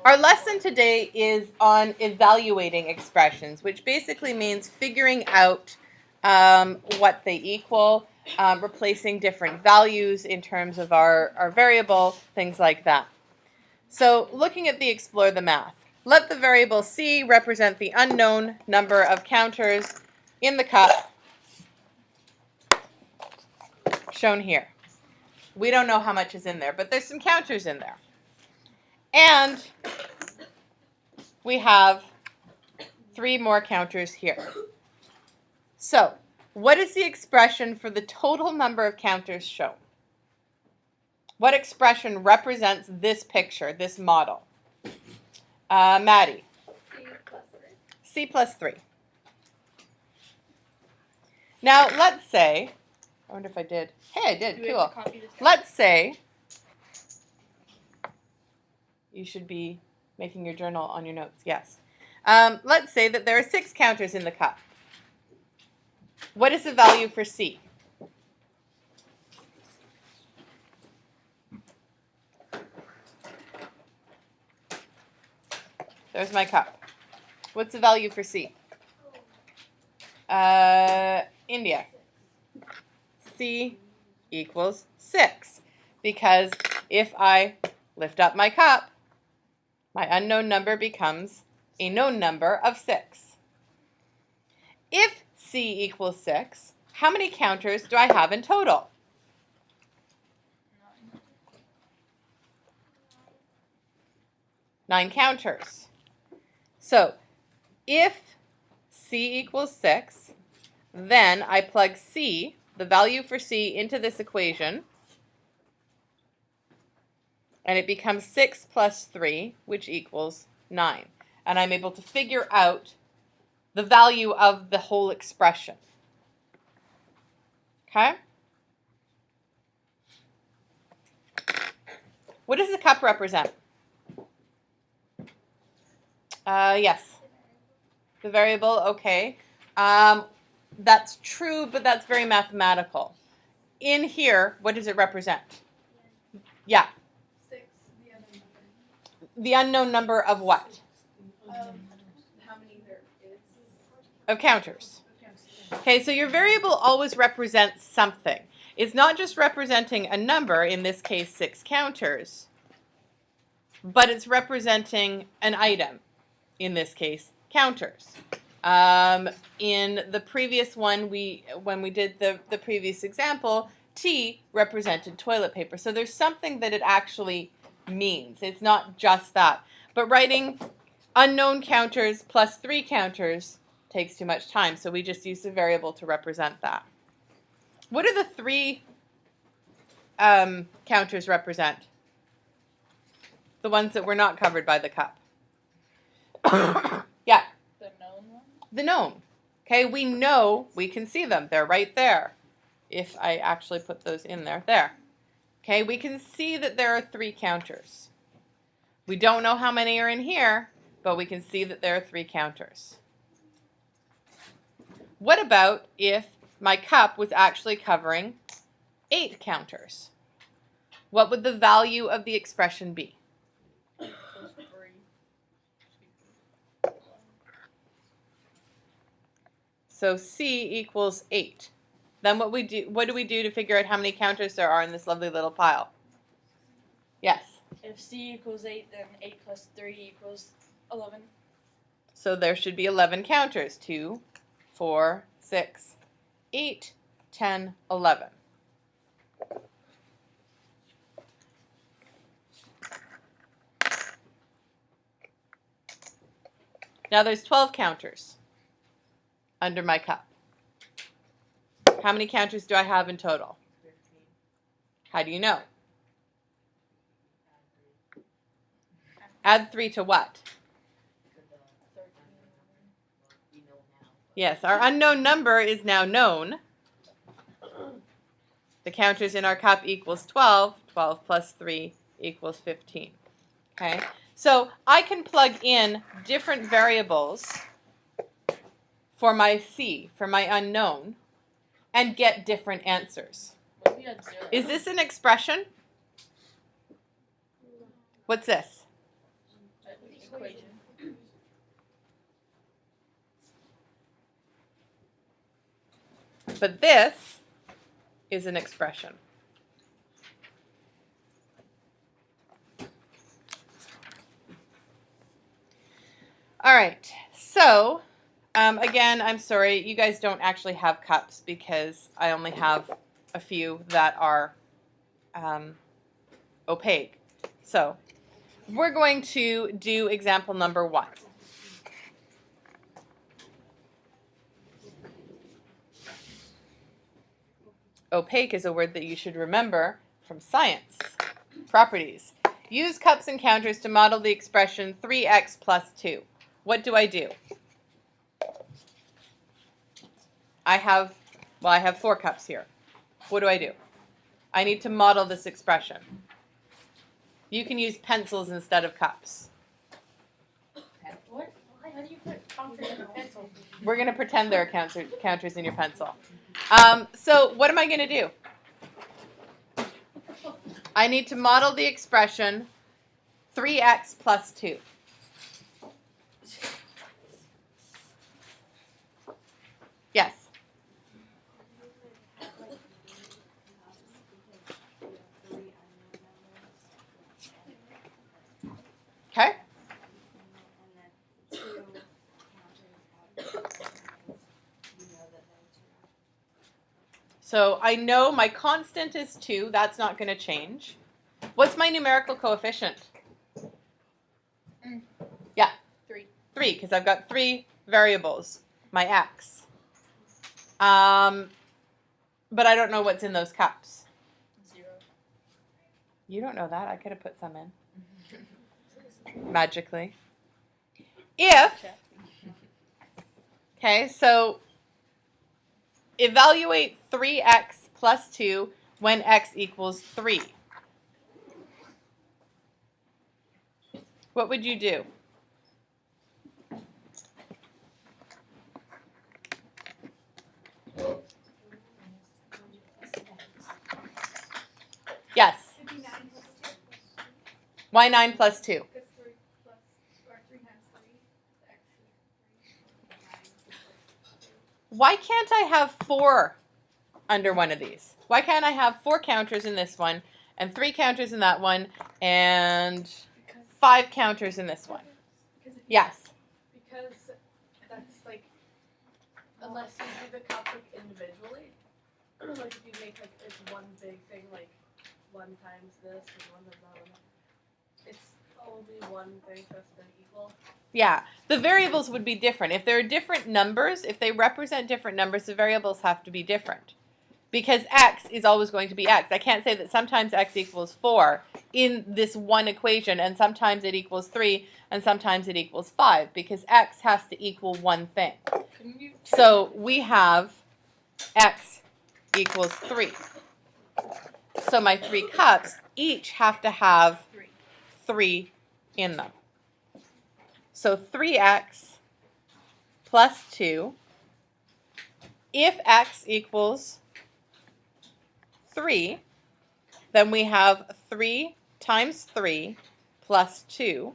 Our lesson today is on evaluating expressions, which basically means figuring out what they equal, replacing different values in terms of our variable, things like that. So looking at the explore the math. Let the variable C represent the unknown number of counters in the cup shown here. We don't know how much is in there, but there's some counters in there. And we have 3 more counters here. So, what is the expression for the total number of counters shown? What expression represents this picture, this model? Maddie? C plus 3. Now, let's say, I wonder if I did. Hey, I did. Cool. Let's say you should be making your journal on your notes. Yes. Let's say that there are 6 counters in the cup. What is the value for C? There's my cup. What's the value for C? India. C equals 6. Because if I lift up my cup, my unknown number becomes a known number of 6. If C equals 6, how many counters do I have in total? 9 counters. So, if C equals 6, then I plug C, the value for C, into this equation, and it becomes 6 plus 3, which equals 9. And I'm able to figure out the value of the whole expression. Okay? What does the cup represent? Yes. The variable, okay. That's true, but that's very mathematical. In here, what does it represent? Yeah. 6, the unknown number. The unknown number of what? How many there is? Of counters. Okay, so your variable always represents something. It's not just representing a number, in this case 6 counters, but it's representing an item, in this case counters. In the previous one, when we did the previous example, T represented toilet paper. So there's something that it actually means. It's not just that. But writing unknown counters plus 3 counters takes too much time, so we just use the variable to represent that. What do the 3 counters represent? The ones that were not covered by the cup. Yeah. The known one? The known. Okay, we know, we can see them. They're right there. If I actually put those in there. There. Okay, we can see that there are 3 counters. We don't know how many are in here, but we can see that there are 3 counters. What about if my cup was actually covering 8 counters? What would the value of the expression be? So C equals 8. Then what do we do to figure out how many counters there are in this lovely little pile? Yes. If C equals 8, then 8 plus 3 equals 11. So there should be 11 counters. 2, 4, 6, 8, 10, 11. Now there's 12 counters under my cup. How many counters do I have in total? 15. How do you know? Add 3 to what? Yes, our unknown number is now known. The counters in our cup equals 12. 12 plus 3 equals 15. Okay, so I can plug in different variables for my C, for my unknown, and get different answers. Is this an expression? What's this? But this is an expression. All right, so again, I'm sorry, you guys don't actually have cups because I only have a few that are opaque. So we're going to do example number 1. Opaque is a word that you should remember from science. Properties. Use cups and counters to model the expression 3x plus 2. What do I do? I have 4 cups here. What do I do? I need to model this expression. You can use pencils instead of cups. What? How do you put counters in a pencil? We're going to pretend there are counters in your pencil. So what am I going to do? I need to model the expression 3x plus 2. Yes. Okay. So I know my constant is 2. That's not going to change. What's my numerical coefficient? Yeah. 3. 3, because I've got 3 variables, my x. But I don't know what's in those cups. 0. You don't know that. I could have put some in. Magically. Okay, so evaluate 3x plus 2 when x equals 3. What would you do? Yes. Why 9 plus 2? Why can't I have 4 under one of these? Why can't I have 4 counters in this one, and 3 counters in that one, and 5 counters in this one? Yes. Because that's like, unless you do the cup like individually, like if you make like it's one big thing, like 1 times this and 1 times that one, it's only one thing, so it's been equal. Yeah, the variables would be different. If there are different numbers, if they represent different numbers, the variables have to be different. Because x is always going to be x. I can't say that sometimes x equals 4 in this one equation, and sometimes it equals 3, and sometimes it equals 5, because x has to equal one thing. So we have x equals 3. So my 3 cups each have to have 3 in them. So 3x plus 2, if x equals 3, then we have 3 times 3 plus 2.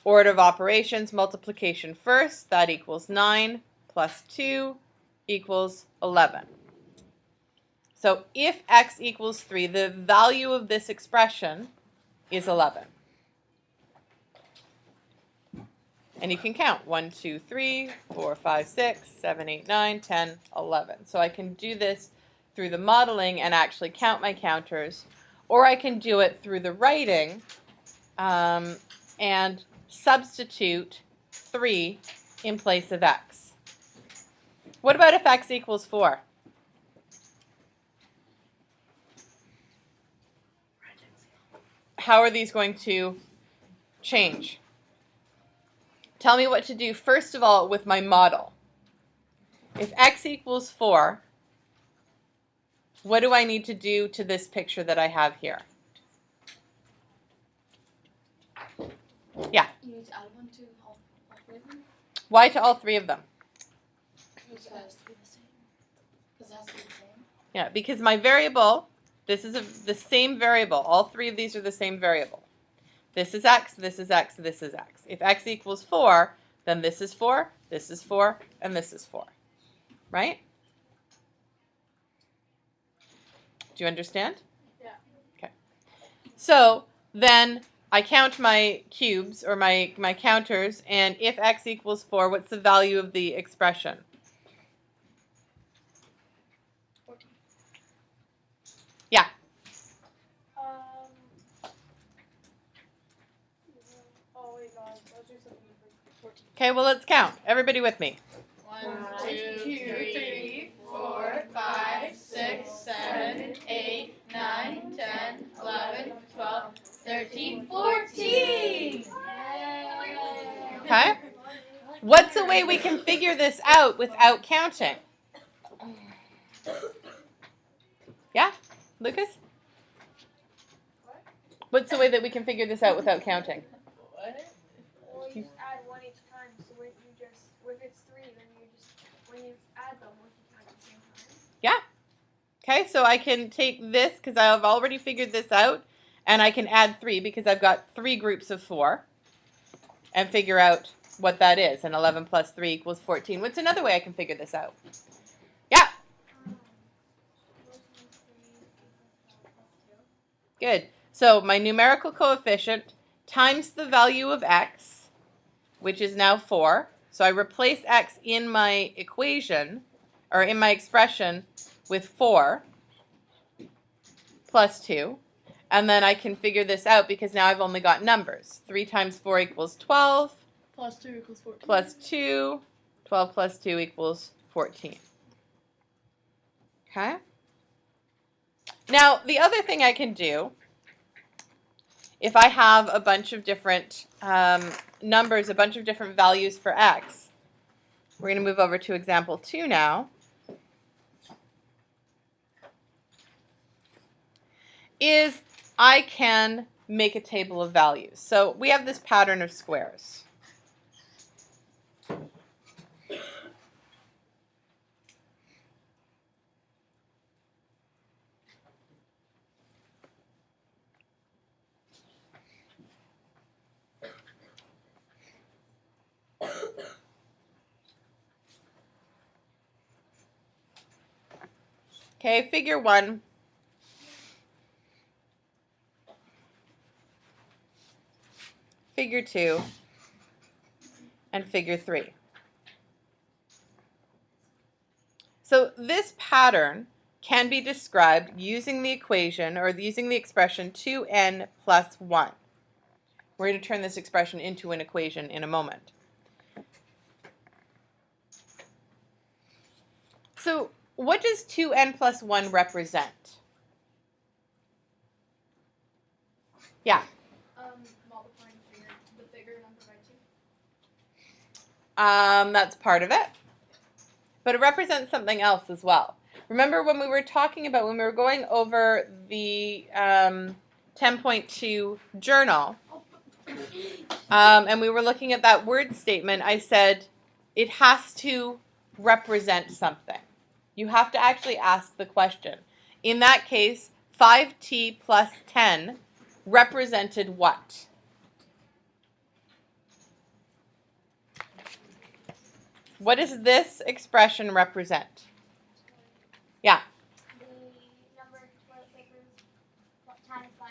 Order of operations, multiplication first, that equals 9 plus 2 equals 11. So if x equals 3, the value of this expression is 11. And you can count 1, 2, 3, 4, 5, 6, 7, 8, 9, 10, 11. So I can do this through the modeling and actually count my counters, or I can do it through the writing and substitute 3 in place of x. What about if x equals 4? How are these going to change? Tell me what to do first of all with my model. If x equals 4, what do I need to do to this picture that I have here? Yeah. You need to add 1 to all 3 of them? Why to all 3 of them? Because it has to be the same. Because it has to be the same. Yeah, because my variable, this is the same variable. All 3 of these are the same variable. This is x, this is x, this is x. If x equals 4, then this is 4, and this is 4. Right? Do you understand? Yeah. Okay. So then I count my cubes or my counters, and if x equals 4, what's the value of the expression? 14. Yeah. Oh wait, God, let's do something different. 14. Okay, well, let's count. Everybody with me. 1, 2, 3, 4, 5, 6, 7, 8, 9, 10, 11, 12, 13, 14. Okay? What's a way we can figure this out without counting? Yeah? Lucas? What's the way that we can figure this out without counting? Well, you just add 1 each time. So when if it's 3, then when you add them, you count at the same time. Yeah. Okay, so I can take this because I've already figured this out, and I can add 3 because I've got 3 groups of 4, and figure out what that is. And 11 plus 3 equals 14. What's another way I can figure this out? Yeah. Good. So my numerical coefficient times the value of x, which is now 4. So I replace x in my equation, or in my expression, with 4 plus 2. And then I can figure this out because now I've only got numbers. 3 times 4 equals 12. Plus 2 equals 14. Plus 2. 12 plus 2 equals 14. Okay? Now, the other thing I can do, if I have a bunch of different numbers, a bunch of different values for x, we're going to move over to example 2 now, is I can make a table of values. So we have this pattern of squares. Okay, figure 1. Figure 2. And figure 3. So this pattern can be described using the equation or using the expression 2n plus 1. We're going to turn this expression into an equation in a moment. So what does 2n plus 1 represent? Yeah. Multiplying the bigger number by 2. That's part of it. But it represents something else as well. Remember when we were talking about, when we were going over the 10.2 journal, and we were looking at that word statement, I said it has to represent something. You have to actually ask the question. In that case, 5t plus 10 represented what? What does this expression represent? Yeah. The number of toilet papers times $5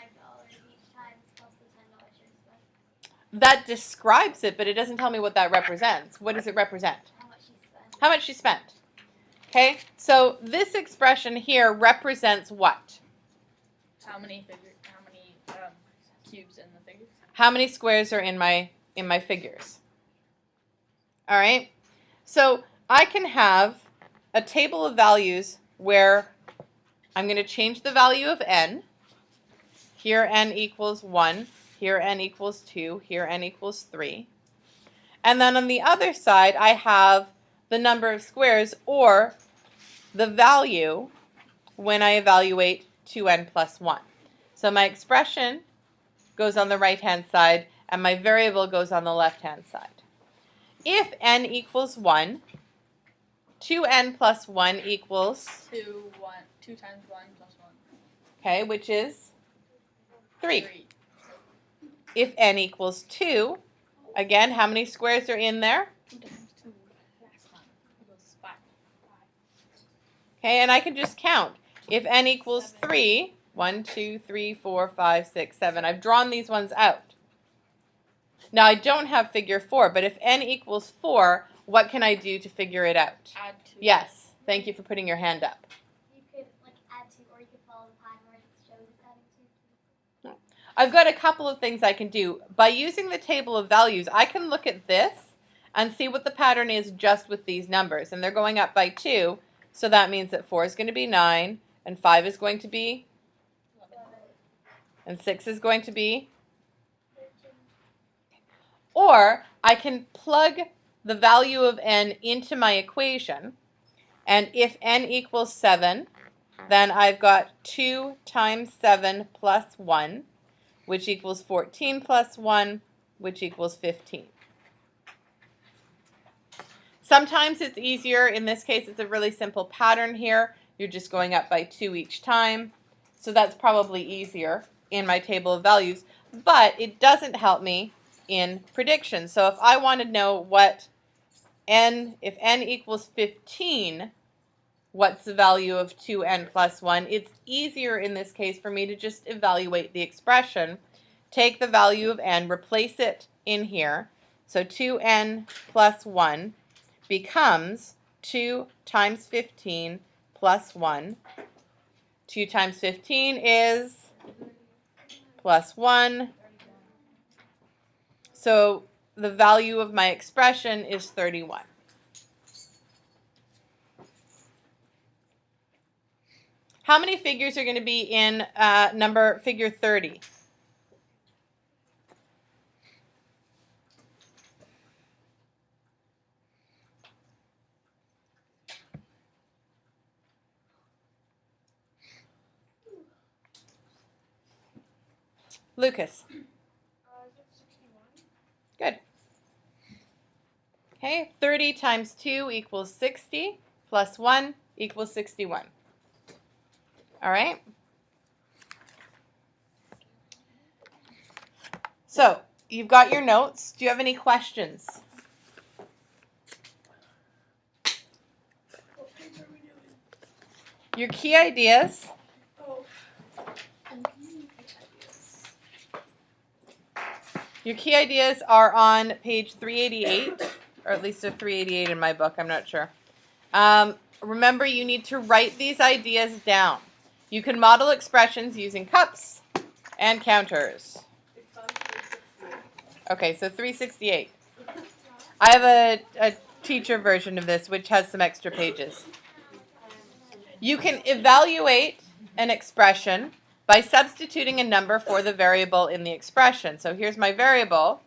each time plus the $10 she spent. That describes it, but it doesn't tell me what that represents. What does it represent? How much she spent. How much she spent. Okay, so this expression here represents what? How many cubes in the figures? How many squares are in my figures? All right. So I can have a table of values where I'm going to change the value of n. Here n equals 1. Here n equals 2. Here n equals 3. And then on the other side, I have the number of squares, or the value when I evaluate 2n plus 1. So my expression goes on the right-hand side, and my variable goes on the left-hand side. If n equals 1, 2n plus 1 equals 2 times 1 plus 1. Okay, which is 3. If n equals 2, again, how many squares are in there? 2 times 2 last time equals 5. Okay, and I can just count. If n equals 3, 1, 2, 3, 4, 5, 6, 7. I've drawn these ones out. Now, I don't have figure 4, but if n equals 4, what can I do to figure it out? Add 2. Yes. Thank you for putting your hand up. You could like add 2, or you could follow the pattern where it shows it's adding 2. I've got a couple of things I can do. By using the table of values, I can look at this and see what the pattern is just with these numbers. And they're going up by 2, so that means that 4 is going to be 9, and 5 is going to be, and 6 is going to be. Or I can plug the value of n into my equation, and if n equals 7, then I've got 2 times 7 plus 1, which equals 14 plus 1, which equals 15. Sometimes it's easier. In this case, it's a really simple pattern here. You're just going up by 2 each time. So that's probably easier in my table of values. But it doesn't help me in prediction. So if I want to know what if n equals 15, what's the value of 2n plus 1? It's easier in this case for me to just evaluate the expression, take the value of n, replace it in here. So 2n plus 1 becomes 2 times 15 plus 1. 2 times 15 is plus 1. So the value of my expression is 31. How many figures are going to be in figure 30? Lucas. Is it 61? Good. Okay, 30 times 2 equals 60, plus 1 equals 61. All right? So, you've got your notes. Do you have any questions? What page are we doing? Your key ideas. Oh. Your key ideas are on page 388, or at least a 388 in my book, I'm not sure. Remember, you need to write these ideas down. You can model expressions using cups and counters. It's on 368. Okay, so 368. I have a teacher version of this, which has some extra pages. You can evaluate an expression by substituting a number for the variable in the expression. So here's my variable.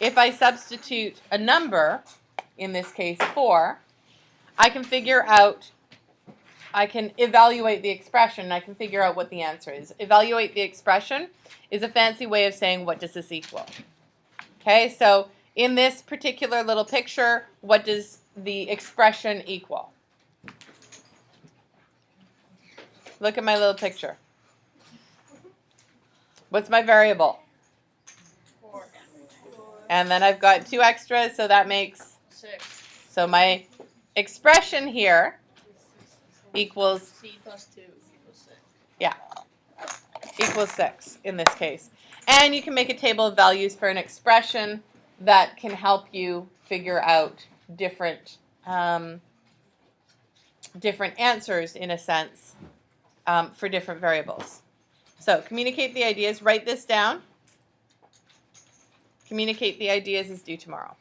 If I substitute a number, in this case 4, I can evaluate the expression, I can figure out what the answer is. Evaluate the expression is a fancy way of saying, what does this equal? Okay, so in this particular little picture, what does the expression equal? Look at my little picture. What's my variable? 4. And then I've got 2 extras, so that makes 6. So my expression here equals C plus 2 equals 6. equals 6 in this case. And you can make a table of values for an expression that can help you figure out different answers, in a sense, for different variables. So communicate the ideas. Write this down. Communicate the ideas is due tomorrow.